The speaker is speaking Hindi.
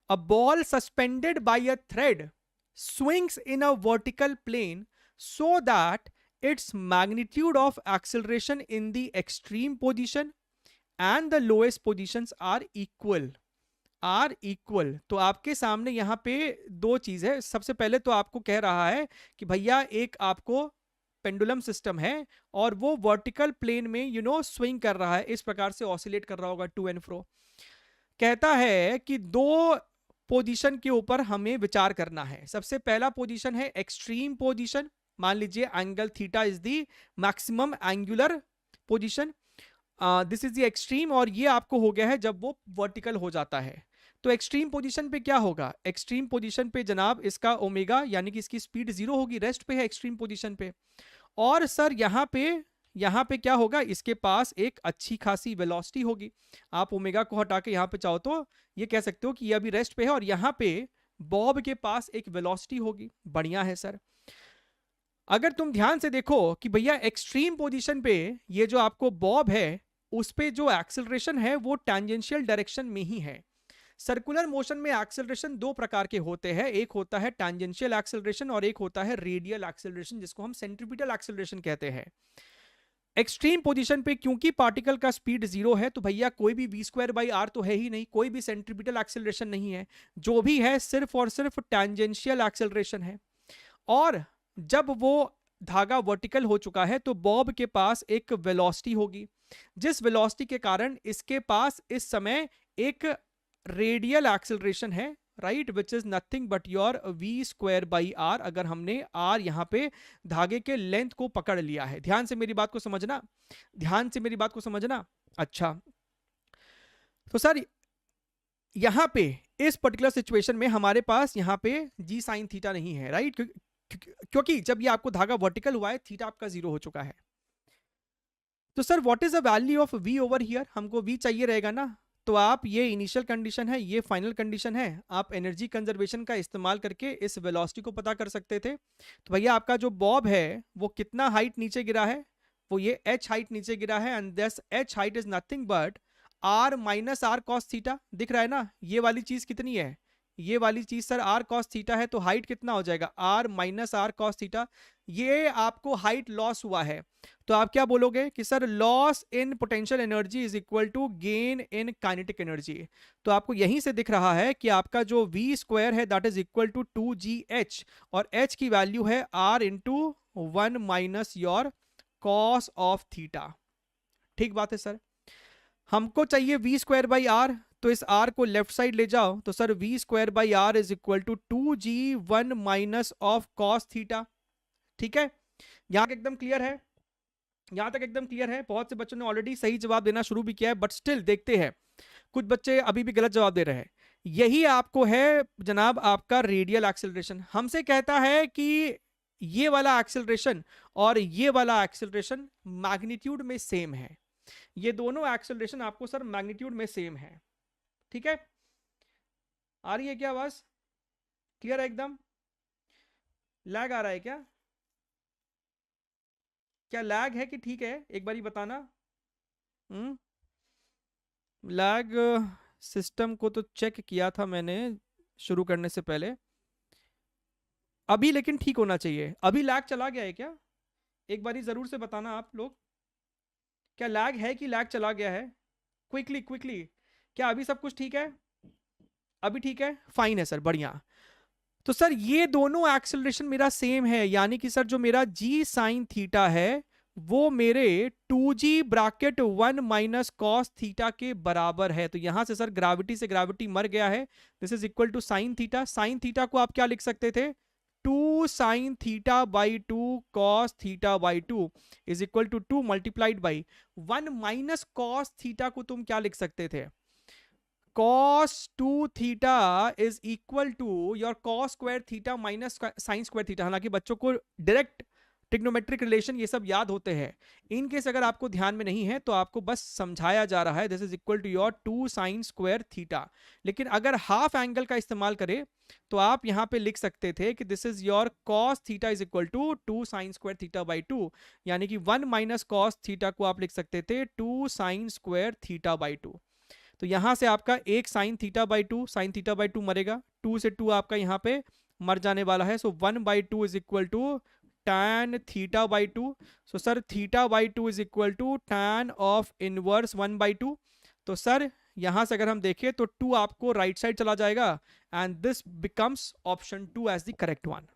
a ball suspended by a thread swings in a vertical plane so that its magnitude of acceleration in the extreme position and the lowest positions are equal. तो आपके सामने यहां पे दो चीज है. सबसे पहले तो आपको कह रहा है कि भैया एक आपको पेंडुलम सिस्टम है और वो वर्टिकल प्लेन में स्विंग कर रहा है, इस प्रकार से ऑसिलेट कर रहा होगा टू एंड फ्रो. कहता है कि दो पोजीशन के ऊपर हमें विचार करना है. सबसे पहला पोजीशन है एक्सट्रीम पोजीशन. मान लीजिए angle theta is the maximum angular position, this is the extreme, और ये आपको हो गया है जब वो वर्टिकल हो जाता है. तो एक्सट्रीम पोजीशन पे क्या होगा? एक्सट्रीम पोजीशन पे जनाब इसका ओमेगा यानी कि इसकी स्पीड जीरो होगी, रेस्ट पे है एक्सट्रीम पोजीशन पे. और सर यहाँ पे क्या होगा? इसके पास एक अच्छी खासी वेलोसिटी होगी. आप ओमेगा को हटा के यहाँ पे चाहो तो ये कह सकते हो कि ये अभी रेस्ट पे है और यहाँ पे बॉब के पास एक वेलोसिटी होगी. बढ़िया है सर. अगर तुम ध्यान से देखो कि भैया एक्सट्रीम पोजीशन पे ये जो आपको बॉब है उस पे जो एक्सेलरेशन है वो टेंजेंशियल डायरेक्शन में ही है. सर्कुलर मोशन में एक्सेलरेशन दो प्रकार के होते हैं, एक होता है टेंजेंशियल एक्सेलरेशन और एक होता है रेडियल एक्सेलरेशन, जिसको हम सेंट्रीपिटल एक्सेलरेशन कहते हैं. एक्सट्रीम पोजीशन पे क्योंकि पार्टिकल का स्पीड जीरो है तो भैया कोई भी v स्क्वायर बाई आर तो है ही नहीं, कोई भी सेंट्रीपिटल एक्सेलरेशन नहीं है. जो भी है सिर्फ और सिर्फ टेंजेंशियल एक्सेलरेशन है. और जब वो धागा वर्टिकल हो चुका है तो बॉब के पास एक वेलोसिटी होगी, जिस वेलोसिटी के कारण इसके पास इस समय एक रेडियल एक्सेलरेशन है, right, which is nothing but your v square by r. अगर हमने r यहां पे धागे के लेंथ को पकड़ लिया है. ध्यान से मेरी बात को समझना, ध्यान से मेरी बात को समझना. अच्छा, तो सर यहां पे इस पर्टिकुलर सिचुएशन में हमारे पास यहां पे g साइन थीटा नहीं है, राइट, क्योंकि जब ये आपको धागा वर्टिकल हुआ है थीटा आपका जीरो हो चुका है. तो sir what is the value of v over here? हमको v चाहिए रहेगा ना. तो आप ये इनिशियल कंडीशन है, ये फाइनल कंडीशन है, आप एनर्जी कंजर्वेशन का इस्तेमाल करके इस वेलोसिटी को पता कर सकते थे. तो भैया आपका जो बॉब है वो कितना हाइट नीचे गिरा है? वो ये h हाइट नीचे गिरा है and this h height is nothing but r minus r cos theta. दिख रहा है ना? ये वाली चीज कितनी है? ये वाली चीज सर r cos थीटा है, तो हाइट कितना हो जाएगा? r minus r cos theta. ये आपको हाइट लॉस हुआ है, तो आप क्या बोलोगे कि sir loss in potential energy is equal to gain in kinetic energy. तो आपको यहीं से दिख रहा है कि आपका जो v स्क्वायर है that is equal to 2gh और h की वैल्यू है r into 1 minus your cos of theta. ठीक बात है सर. हमको चाहिए v स्क्वायर बाई आर, तो इस r को लेफ्ट साइड ले जाओ तो sir v square by r is equal to 2g 1 minus of cos theta. ठीक है, यहां तक एकदम क्लियर है? यहां तक एकदम क्लियर है? बहुत से बच्चों ने ऑलरेडी सही जवाब देना शुरू भी किया है, बट स्टिल देखते हैं कुछ बच्चे अभी भी गलत जवाब दे रहे हैं. यही आपको है जनाब आपका रेडियल एक्सेलरेशन. हमसे कहता है कि ये वाला एक्सेलरेशन और ये वाला एक्सेलरेशन मैग्नीट्यूड में सेम है. ये दोनों एक्सेलरेशन आपको सर मैग्नीट्यूड में सेम है. ठीक है, आ रही है क्या आवाज? क्लियर है एकदम? लैग आ रहा है क्या? क्या लैग है कि ठीक है? एक बारी बताना. लैग सिस्टम को तो चेक किया था मैंने शुरू करने से पहले, अभी लेकिन ठीक होना चाहिए. अभी लैग चला गया है क्या? एक बारी जरूर से बताना आप लोग, क्या लैग है कि लैग चला गया है? क्विकली क्विकली, क्या अभी सब कुछ ठीक है? अभी ठीक है, फाइन है सर, बढ़िया. तो सर ये दोनों एक्सेलरेशन मेरा सेम है, यानी कि सर जो मेरा g साइन थीटा है वो मेरे 2g bracket 1 minus cos theta के बराबर है. तो यहां से सर ग्रेविटी से ग्रेविटी मर गया है, this is equal to sine theta. Sine theta को आप क्या लिख सकते थे? 2 sine theta by 2 cos theta by 2 is equal to 2 multiplied by 1 minus cos theta को तुम क्या लिख सकते थे? cos 2 theta is equal to your cos square theta minus sine square theta. हालांकि बच्चों को डायरेक्ट ट्रिग्नोमेट्रिक रिलेशन ये सब याद होते हैं, इन केस अगर आपको ध्यान में नहीं है तो आपको बस समझाया जा रहा है. This is equal to your 2 sine square theta. लेकिन अगर हाफ एंगल का इस्तेमाल करें तो आप यहां पे लिख सकते थे कि this is your cos theta is equal to 2 sine square theta by 2, यानी कि 1 माइनस cos थीटा को आप लिख सकते थे 2 साइन स्क्वायर थीटा बाई 2. तो यहाँ से आपका एक sign theta by to, sine theta by to मरेगा, 2 से 2 आपका यहाँ पे मर जाने वाला है। So 1/2 is equal to tan theta by two. So sir theta by two is equal to tan of inverse 1/2। तो सर यहां से अगर हम देखें तो 2 आपको राइट साइड चला जाएगा and this becomes option 2 as the correct one.